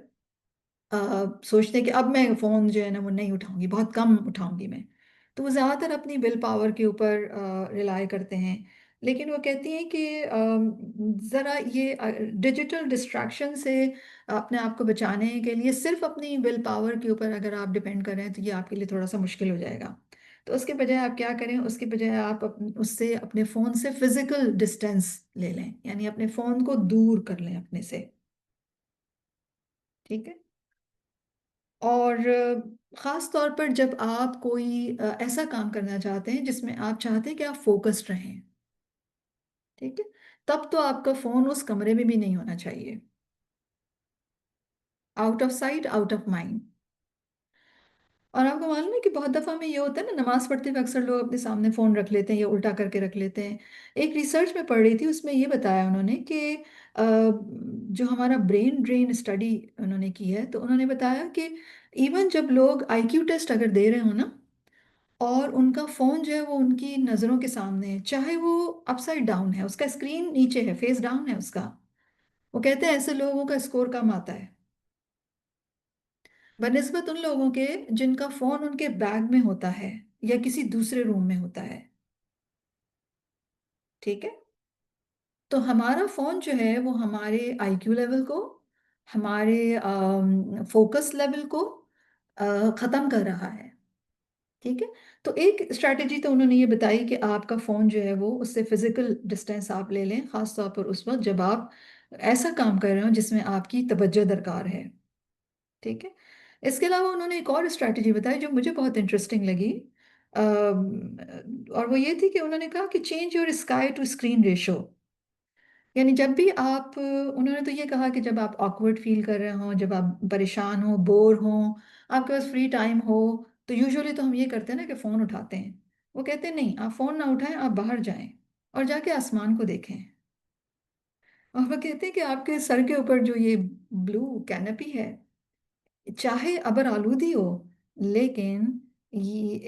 سوچتے ہیں کہ اب میں فون جو ہے نا وہ نہیں اٹھاؤں گی، بہت کم اٹھاؤں گی میں، تو وہ زیادہ تر اپنی ول پاور کے اوپر ریلائی کرتے ہیں. لیکن وہ کہتی ہیں کہ ذرا یہ ڈیجیٹل ڈسٹریکشن سے اپنے آپ کو بچانے کے لیے صرف اپنی ول پاور کے اوپر اگر آپ ڈیپینڈ کر رہے ہیں تو یہ آپ کے لیے تھوڑا سا مشکل ہو جائے گا. تو اس کے بجائے آپ کیا کریں، اس کے بجائے آپ اس سے اپنے فون سے فزیکل ڈسٹینس لے لیں، یعنی اپنے فون کو دور کر لیں اپنے سے، ٹھیک ہے؟ اور خاص طور پر جب آپ کوئی ایسا کام کرنا چاہتے ہیں جس میں آپ چاہتے ہیں کہ آپ فوکسڈ رہیں، ٹھیک ہے، تب تو آپ کا فون اس کمرے میں بھی نہیں ہونا چاہیے، out of sight out of mind. اور آپ کو معلوم ہے کہ بہت دفعہ میں یہ ہوتا ہے نا، نماز پڑھتے ہوئے اکثر لوگ اپنے سامنے فون رکھ لیتے ہیں یا الٹا کر کے رکھ لیتے ہیں۔ ایک ریسرچ میں پڑھ رہی تھی، اس میں یہ بتایا انہوں نے کہ جو ہمارا برین ڈرین اسٹڈی انہوں نے کی ہے، تو انہوں نے بتایا کہ ایون جب لوگ آئی کیو ٹیسٹ اگر دے رہے ہوں نا، اور ان کا فون جو ہے وہ ان کی نظروں کے سامنے ہے، چاہے وہ اپ سائڈ ڈاؤن ہے، اس کا اسکرین نیچے ہے، فیس ڈاؤن ہے اس کا، وہ کہتے ہیں ایسے لوگوں کا اسکور کم آتا ہے بنسبت ان لوگوں کے جن کا فون ان کے بیگ میں ہوتا ہے یا کسی دوسرے روم میں ہوتا ہے، ٹھیک ہے؟ تو ہمارا فون جو ہے وہ ہمارے آئی کیو لیول کو، ہمارے فوکس لیول کو ختم کر رہا ہے، ٹھیک ہے؟ تو ایک اسٹریٹجی تو انہوں نے یہ بتائی کہ آپ کا فون جو ہے وہ اس سے فزیکل ڈسٹینس آپ لے لیں، خاص طور پر اس وقت جب آپ ایسا کام کر رہے ہوں جس میں آپ کی توجہ درکار ہے، ٹھیک ہے؟ اس کے علاوہ انہوں نے ایک اور اسٹریٹجی بتائی جو مجھے بہت انٹرسٹنگ لگی، اور وہ یہ تھی کہ انہوں نے کہا کہ change your sky to screen ratio, یعنی جب بھی آپ، انہوں نے تو یہ کہا کہ جب آپ آکورڈ فیل کر رہے ہوں، جب آپ پریشان ہوں، بور ہوں، آپ کے پاس فری ٹائم ہو، تو یوزولی تو ہم یہ کرتے ہیں نا کہ فون اٹھاتے ہیں، وہ کہتے ہیں نہیں، آپ فون نہ اٹھائیں، آپ باہر جائیں اور جا کے آسمان کو دیکھیں، اور وہ کہتے ہیں کہ آپ کے سر کے اوپر جو یہ بلو کینپی ہے، چاہے ابر آلودی ہو، لیکن یہ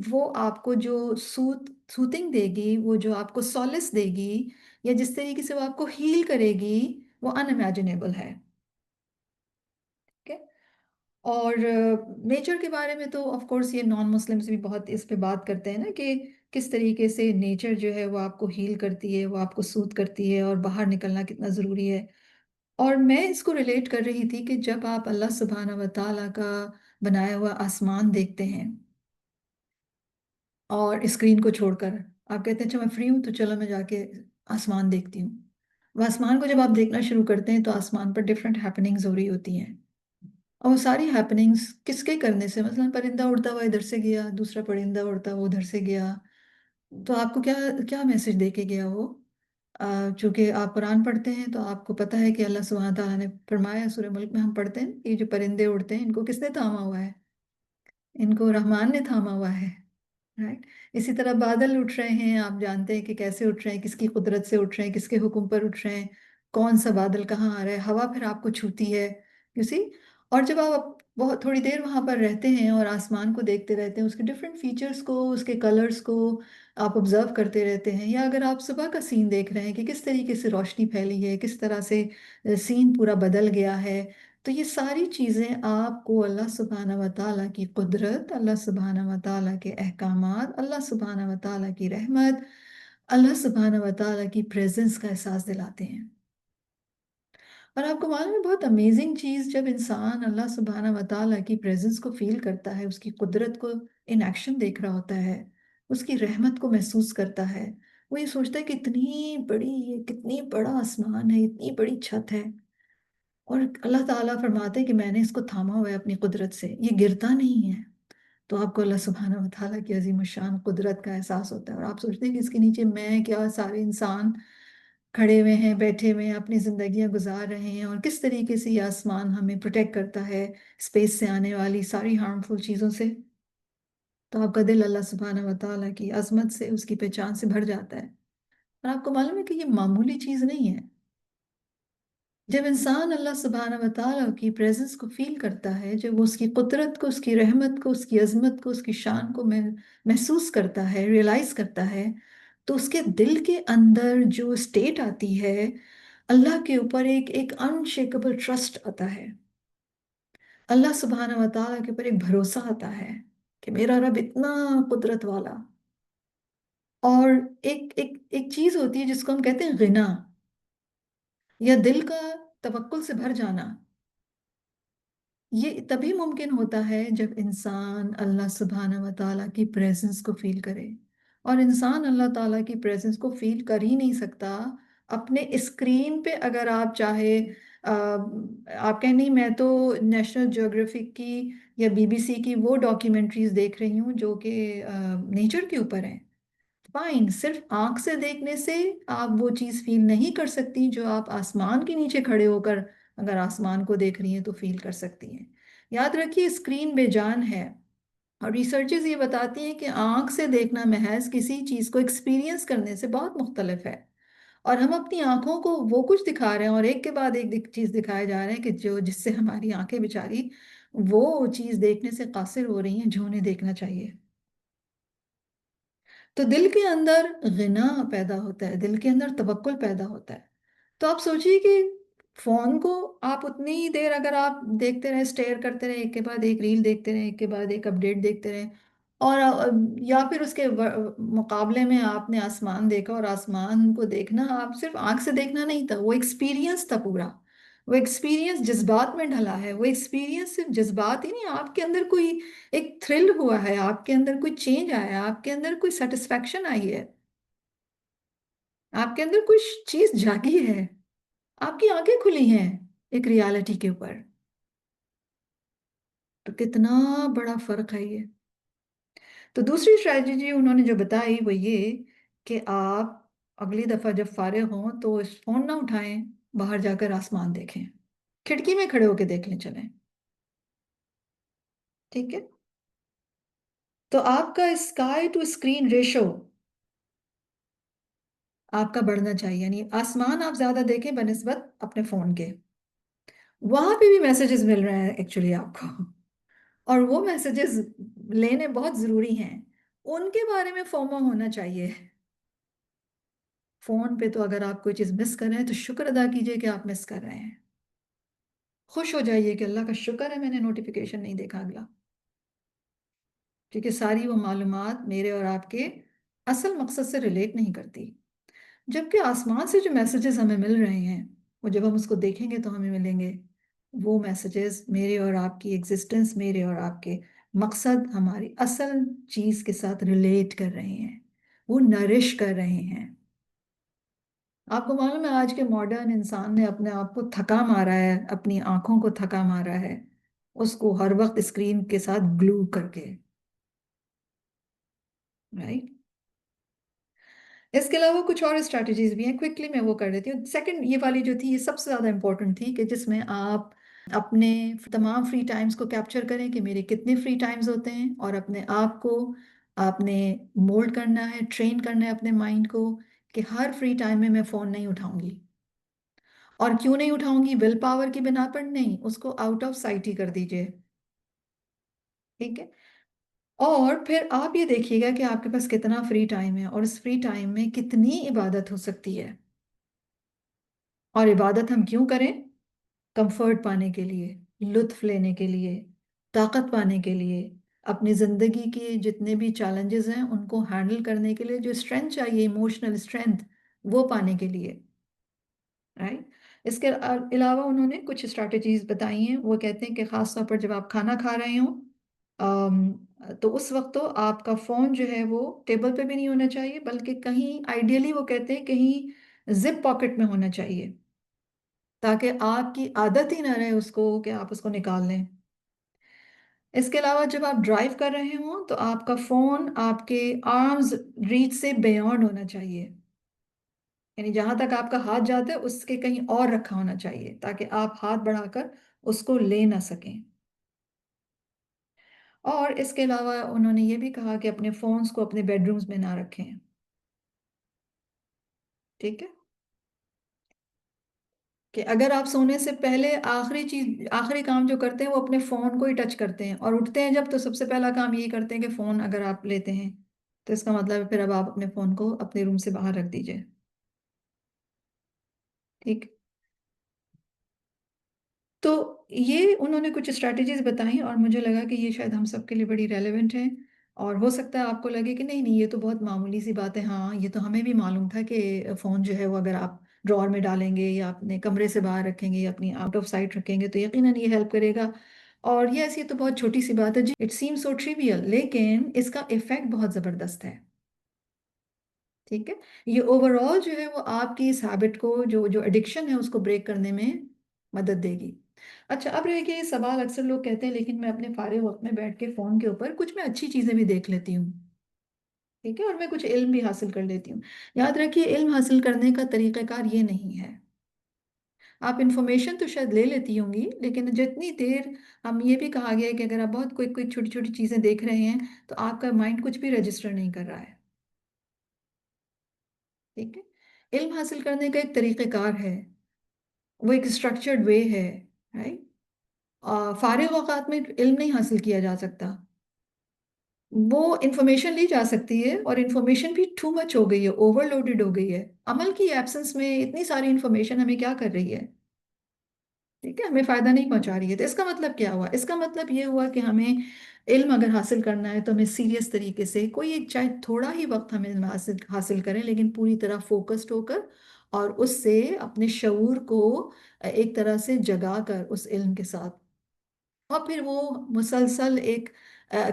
وہ آپ کو جو سوتنگ دے گی، وہ جو آپ کو سولس دے گی، یا جس طریقے سے وہ آپ کو ہیل کرے گی، وہ ان امیجنیبل ہے، ٹھیک ہے؟ اور نیچر کے بارے میں تو آف کورس یہ نان مسلمس بھی بہت اس پہ بات کرتے ہیں نا کہ کس طریقے سے نیچر جو ہے وہ آپ کو ہیل کرتی ہے، وہ آپ کو سوت کرتی ہے، اور باہر نکلنا کتنا ضروری ہے۔ اور میں اس کو ریلیٹ کر رہی تھی کہ جب آپ اللہ سبحانہ و تعالیٰ کا بنایا ہوا آسمان دیکھتے ہیں اور اسکرین کو چھوڑ کر آپ کہتے ہیں اچھا میں فری ہوں تو چلو میں جا کے آسمان دیکھتی ہوں، وہ آسمان کو جب آپ دیکھنا شروع کرتے ہیں تو آسمان پر ڈفرینٹ ہیپننگز ہو رہی ہوتی ہیں، اور وہ ساری ہیپننگز کس کے کرنے سے، مثلا پرندہ اڑتا ہوا ادھر سے گیا، دوسرا پرندہ اڑتا ہوا ادھر سے گیا، تو آپ کو کیا کیا میسج دے کے گیا وہ؟ چونکہ آپ قرآن پڑھتے ہیں تو آپ کو پتہ ہے کہ اللہ سبحانہ تعالیٰ نے فرمایا، سورہ ملک میں ہم پڑھتے ہیں، یہ جو پرندے اڑتے ہیں ان کو کس نے تھاما ہوا ہے؟ ان کو رحمان نے تھاما ہوا ہے، رائٹ؟ اسی طرح بادل اٹھ رہے ہیں، آپ جانتے ہیں کہ کیسے اٹھ رہے ہیں، کس کی قدرت سے اٹھ رہے ہیں، کس کے حکم پر اٹھ رہے ہیں، کون سا بادل کہاں آ رہا ہے، ہوا پھر آپ کو چھوتی ہے، کسی، اور جب آپ بہت تھوڑی دیر وہاں پر رہتے ہیں اور آسمان کو دیکھتے رہتے ہیں، اس کے ڈفرینٹ فیچرز کو، اس کے کلرز کو آپ آبزرو کرتے رہتے ہیں، یا اگر آپ صبح کا سین دیکھ رہے ہیں کہ کس طریقے سے روشنی پھیلی ہے، کس طرح سے سین پورا بدل گیا ہے، تو یہ ساری چیزیں آپ کو اللہ سبحانہ و تعالیٰ کی قدرت، اللہ سبحانہ و تعالیٰ کے احکامات، اللہ سبحانہ و تعالیٰ کی رحمت، اللہ سبحانہ و تعالیٰ کی پریزنس کا احساس دلاتے ہیں۔ اور آپ کو معلوم ہے بہت امیزنگ چیز، جب انسان اللہ سبحانہ و تعالیٰ کی پریزنس کو فیل کرتا ہے، اس کی قدرت کو ان ایکشن دیکھ رہا ہوتا ہے، اس کی رحمت کو محسوس کرتا ہے، وہ یہ سوچتا ہے کہ اتنی بڑی، یہ کتنی بڑا آسمان ہے، اتنی بڑی چھت ہے، اور اللہ تعالیٰ فرماتے ہیں کہ میں نے اس کو تھاما ہوا ہے اپنی قدرت سے، یہ گرتا نہیں ہے، تو آپ کو اللہ سبحانہ و تعالیٰ کی عظیم الشان قدرت کا احساس ہوتا ہے، اور آپ سوچتے ہیں کہ اس کے نیچے میں کیا، سارے انسان کھڑے ہوئے ہیں، بیٹھے ہوئے ہیں، اپنی زندگیاں گزار رہے ہیں، اور کس طریقے سے یہ آسمان ہمیں پروٹیکٹ کرتا ہے اسپیس سے آنے والی ساری ہارمفل چیزوں سے، تو آپ کا دل اللہ سبحانہ و تعالیٰ کی عظمت سے، اس کی پہچان سے بھر جاتا ہے۔ اور آپ کو معلوم ہے کہ یہ معمولی چیز نہیں ہے، جب انسان اللہ سبحانہ و تعالیٰ کی پریزنس کو فیل کرتا ہے، جب وہ اس کی قدرت کو، اس کی رحمت کو، اس کی عظمت کو، اس کی شان کو محسوس کرتا ہے، ریئلائز کرتا ہے، تو اس کے دل کے اندر جو اسٹیٹ آتی ہے، اللہ کے اوپر ایک ایک انشیکبل ٹرسٹ آتا ہے، اللہ سبحانہ و تعالیٰ کے اوپر ایک بھروسہ آتا ہے کہ میرا رب اتنا قدرت والا، اور ایک ایک ایک چیز ہوتی ہے جس کو ہم کہتے ہیں غنا، یا دل کا توکل سے بھر جانا، یہ تبھی ممکن ہوتا ہے جب انسان اللہ سبحانہ و تعالیٰ کی پریزنس کو فیل کرے، اور انسان اللہ تعالیٰ کی پریزنس کو فیل کر ہی نہیں سکتا اپنے اسکرین پہ. اگر آپ چاہے آپ کہیں نہیں میں تو نیشنل جیوگرافک کی یا BBC کی وہ ڈاکیومنٹریز دیکھ رہی ہوں جو کہ نیچر کے اوپر ہیں، فائن. صرف آنکھ سے دیکھنے سے آپ وہ چیز فیل نہیں کر سکتی جو آپ آسمان کے نیچے کھڑے ہو کر اگر آسمان کو دیکھ رہی ہیں تو فیل کر سکتی ہیں. یاد رکھیے اسکرین بے جان ہے، اور ریسرچز یہ بتاتی ہیں کہ آنکھ سے دیکھنا محض کسی چیز کو ایکسپیرینس کرنے سے بہت مختلف ہے. اور ہم اپنی آنکھوں کو وہ کچھ دکھا رہے ہیں اور ایک کے بعد ایک چیز دکھائے جا رہے ہیں کہ جس سے ہماری آنکھیں بیچاری وہ چیز دیکھنے سے قاصر ہو رہی ہیں جو انہیں دیکھنا چاہیے. تو دل کے اندر غنا پیدا ہوتا ہے، دل کے اندر توکل پیدا ہوتا ہے. تو آپ سوچیے کہ فون کو آپ اتنی ہی دیر اگر آپ دیکھتے رہیں، اسٹیئر کرتے رہیں، ایک کے بعد ایک ریل دیکھتے رہیں، ایک کے بعد ایک اپڈیٹ دیکھتے رہیں، اور یا پھر اس کے مقابلے میں آپ نے آسمان دیکھا، اور آسمان کو دیکھنا آپ صرف آنکھ سے دیکھنا نہیں تھا، وہ ایکسپیرینس تھا پورا. وہ ایکسپیرینس جذبات میں ڈھلا ہے، وہ ایکسپیرینس صرف جذبات ہی نہیں، آپ کے اندر کوئی ایک تھرل ہوا ہے، آپ کے اندر کوئی چینج آیا ہے، آپ کے اندر کوئی سیٹسفیکشن آئی ہے، آپ کے اندر کچھ چیز جاگی ہے، آپ کی آنکھیں کھلی ہیں ایک ریالٹی کے اوپر. تو کتنا بڑا فرق ہے یہ. تو دوسری اسٹریٹجی انہوں نے جو بتائی وہ یہ کہ آپ اگلی دفعہ جب فارغ ہوں تو اس فون نہ اٹھائیں، باہر جا کر آسمان دیکھیں، کھڑکی میں کھڑے ہو کے دیکھ لیں چلیں. ٹھیک ہے؟ تو آپ کا اسکائی ٹو اسکرین ریشو آپ کا بڑھنا چاہیے، یعنی آسمان آپ زیادہ دیکھیں بنسبت اپنے فون کے. وہاں پہ بھی میسیجز مل رہے ہیں ایکچولی آپ کو، اور وہ میسیجز لینے بہت ضروری ہیں، ان کے بارے میں فومو ہونا چاہیے. فون پہ تو اگر آپ کوئی چیز مس کر رہے ہیں تو شکر ادا کیجئے کہ آپ مس کر رہے ہیں. خوش ہو جائیے کہ اللہ کا شکر ہے میں نے نوٹیفیکیشن نہیں دیکھا اگلا، کیونکہ ساری وہ معلومات میرے اور آپ کے اصل مقصد سے ریلیٹ نہیں کرتی. جبکہ آسمان سے جو میسیجز ہمیں مل رہے ہیں وہ جب ہم اس کو دیکھیں گے تو ہمیں ملیں گے، وہ میسیجز میرے اور آپ کی ایگزسٹنس، میرے اور آپ کے مقصد، ہماری اصل چیز کے ساتھ ریلیٹ کر رہے ہیں، وہ نرش کر رہے ہیں. آپ کو معلوم ہے آج کے ماڈرن انسان نے اپنے آپ کو تھکا مارا ہے، اپنی آنکھوں کو تھکا مارا ہے اس کو ہر وقت اسکرین کے ساتھ گلو کر کے، رائٹ. اس کے علاوہ کچھ اور اسٹریٹجیز بھی ہیں، کوئکلی میں وہ کر دیتی ہوں. سیکنڈ یہ والی جو تھی یہ سب سے زیادہ امپورٹنٹ تھی کہ جس میں آپ اپنے تمام فری ٹائمز کو کیپچر کریں کہ میرے کتنے فری ٹائمز ہوتے ہیں، اور اپنے آپ کو آپ نے مولڈ کرنا ہے، ٹرین کرنا ہے اپنے مائنڈ کو کہ ہر فری ٹائم میں فون نہیں اٹھاؤں گی. اور کیوں نہیں اٹھاؤں گی؟ ول پاور کی بنا پر نہیں، اس کو آؤٹ آف سائٹ ہی کر دیجئے. ٹھیک ہے؟ اور پھر آپ یہ دیکھیے گا کہ آپ کے پاس کتنا فری ٹائم ہے اور اس فری ٹائم میں کتنی عبادت ہو سکتی ہے. اور عبادت ہم کیوں کریں؟ کمفرٹ پانے کے لیے، لطف لینے کے لیے، طاقت پانے کے لیے، اپنی زندگی کے جتنے بھی چیلنجز ہیں ان کو ہینڈل کرنے کے لیے جو اسٹرینتھ چاہیے، ایموشنل اسٹرینتھ، وہ پانے کے لیے، رائٹ. اس کے علاوہ انہوں نے کچھ اسٹریٹجیز بتائی ہیں. وہ کہتے ہیں کہ خاص طور پر جب آپ کھانا کھا رہے ہوں تو اس وقت تو آپ کا فون جو ہے وہ ٹیبل پہ بھی نہیں ہونا چاہیے، بلکہ کہیں آئیڈیلی وہ کہتے ہیں کہیں زپ پاکٹ میں ہونا چاہیے، تاکہ آپ کی عادت ہی نہ رہے اس کو کہ آپ اس کو نکال لیں. اس کے علاوہ جب آپ ڈرائیو کر رہے ہوں تو آپ کا فون آپ کے آرمز ریچ سے بیونڈ ہونا چاہیے، یعنی جہاں تک آپ کا ہاتھ جاتا ہے اس کے کہیں اور رکھا ہونا چاہیے تاکہ آپ ہاتھ بڑھا کر اس کو لے نہ سکیں. اور اس کے علاوہ انہوں نے یہ بھی کہا کہ اپنے فونز کو اپنے بیڈ رومز میں نہ رکھیں. ٹھیک ہے؟ کہ اگر آپ سونے سے پہلے آخری کام جو کرتے ہیں وہ اپنے فون کو ہی ٹچ کرتے ہیں، اور اٹھتے ہیں جب تو سب سے پہلا کام یہی کرتے ہیں کہ فون اگر آپ لیتے ہیں تو اس کا مطلب ہے پھر اب آپ اپنے فون کو اپنے روم سے باہر رکھ دیجئے. ٹھیک. تو یہ انہوں نے کچھ اسٹریٹجیز بتائیں اور مجھے لگا کہ یہ شاید ہم سب کے لیے بڑی ریلیونٹ ہیں، اور ہو سکتا ہے آپ کو لگے کہ نہیں یہ تو بہت معمولی سی بات ہے. ہاں یہ تو ہمیں بھی معلوم تھا کہ فون جو ہے وہ اگر آپ ڈرار میں ڈالیں گے یا اپنے کمرے سے باہر رکھیں گے یا اپنی آؤٹ آف سائٹ رکھیں گے تو یقیناً یہ ہیلپ کرے گا. اور یہ ایسی تو بہت چھوٹی سی بات ہے جی، اٹ سیم سو ٹریویل، لیکن اس کا ایفیکٹ بہت زبردست ہے. ٹھیک ہے، یہ اوور آل جو ہے وہ آپ کی اس ہیبٹ کو، جو ایڈکشن ہے اس کو بریک کرنے میں مدد دے گی. اچھا، اب رہے کہ یہ سوال اکثر لوگ کہتے ہیں لیکن میں اپنے فارغ وقت میں بیٹھ کے فون کے اوپر کچھ میں اچھی چیزیں بھی دیکھ لیتی ہوں. ٹھیک ہے، اور میں کچھ علم بھی حاصل کر لیتی ہوں. یاد رکھیے، علم حاصل کرنے کا طریقہ کار یہ نہیں ہے. آپ انفارمیشن تو شاید لے لیتی ہوں گی، لیکن جتنی دیر، ہم یہ بھی کہا گیا ہے کہ اگر آپ بہت کوئی کوئی چھوٹی چھوٹی چیزیں دیکھ رہے ہیں تو آپ کا مائنڈ کچھ بھی رجسٹر نہیں کر رہا ہے. ٹھیک ہے، علم حاصل کرنے کا ایک طریقہ کار ہے، وہ ایک اسٹرکچرڈ وے ہے. رائٹ، فارغ اوقات میں علم نہیں حاصل کیا جا سکتا. وہ انفارمیشن لی جا سکتی ہے، اور انفارمیشن بھی ٹو مچ ہو گئی ہے، اوور لوڈڈ ہو گئی ہے. عمل کی ایبسنس میں اتنی ساری انفارمیشن ہمیں کیا کر رہی ہے؟ ٹھیک ہے، ہمیں فائدہ نہیں پہنچا رہی ہے. تو اس کا مطلب کیا ہوا؟ اس کا مطلب یہ ہوا کہ ہمیں علم اگر حاصل کرنا ہے تو ہمیں سیریس طریقے سے، کوئی ایک چاہے تھوڑا ہی وقت ہمیں علم حاصل کریں، لیکن پوری طرح فوکسڈ ہو کر، اور اس سے اپنے شعور کو ایک طرح سے جگا کر اس علم کے ساتھ، اور پھر وہ مسلسل ایک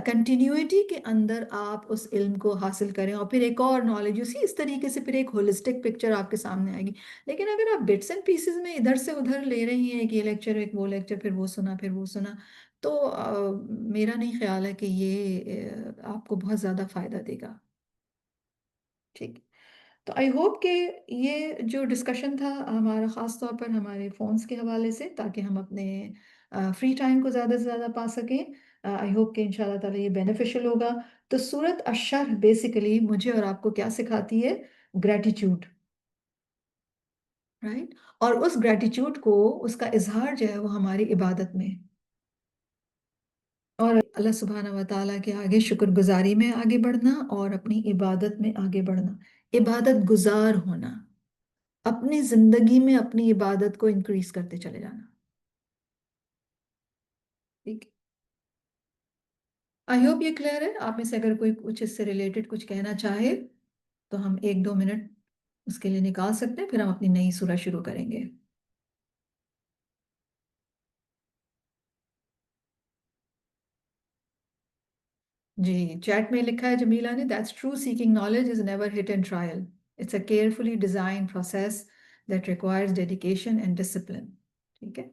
کنٹینیوٹی کے اندر آپ اس علم کو حاصل کریں، اور پھر ایک اور نالج اسی اس طریقے سے پھر ایک ہولسٹک پکچر آپ کے سامنے آئے گی. لیکن اگر آپ بٹس اینڈ پیسز میں ادھر سے ادھر لے رہی ہیں، ایک یہ لیکچر ایک وہ لیکچر، پھر وہ سنا پھر وہ سنا، تو میرا نہیں خیال ہے کہ یہ آپ کو بہت زیادہ فائدہ دے گا. ٹھیک. تو آئی ہوپ کہ یہ جو ڈسکشن تھا ہمارا، خاص طور پر ہمارے فونز کے حوالے سے، تاکہ ہم اپنے فری ٹائم کو زیادہ سے زیادہ پا سکیں، آئی ہوپ کہ انشاءاللہ تعالیٰ یہ بینیفیشل ہوگا. تو سورت الشرح بیسیکلی مجھے اور آپ کو کیا سکھاتی ہے؟ گریٹیٹیوڈ. رائٹ، اور اس گریٹیٹیوڈ کو، اس کا اظہار جو ہے وہ ہماری عبادت میں، اور اللہ سبحانہ و تعالیٰ کے آگے شکر گزاری میں آگے بڑھنا، اور اپنی عبادت میں آگے بڑھنا، عبادت گزار ہونا، اپنی زندگی میں اپنی عبادت کو انکریز کرتے چلے جانا. ٹھیک ہے، آئی ہوپ یہ کلیئر ہے. آپ میں سے اگر کوئی کچھ اس سے ریلیٹڈ کچھ کہنا چاہے تو ہم 1-2 منٹ اس کے لیے نکال سکتے ہیں، پھر ہم اپنی نئی سورہ شروع کریں گے. جی، چیٹ میں لکھا ہے جمیلہ نے، "That's true, seeking knowledge is never hit and trial. It's a carefully designed process that requires dedication and discipline." ٹھیک ہے.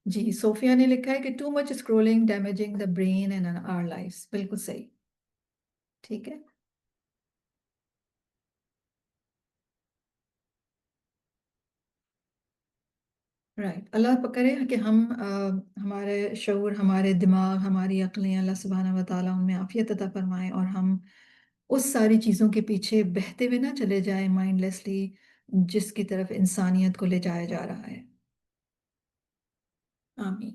جی، صوفیہ نے لکھا ہے کہ "Too much scrolling damaging the brain and our lives." بالکل صحیح. ٹھیک ہے. رائٹ، اللہ کرے کہ ہم ہمارے شعور، ہمارے دماغ، ہماری عقلیں اللہ سبحانہ و تعالیٰ ان میں عافیت عطا فرمائیں، اور ہم اس ساری چیزوں کے پیچھے بہتے ہوئے نہ چلے جائیں مائنڈ لیسلی، جس کی طرف انسانیت کو لے جایا جا رہا ہے. آمین.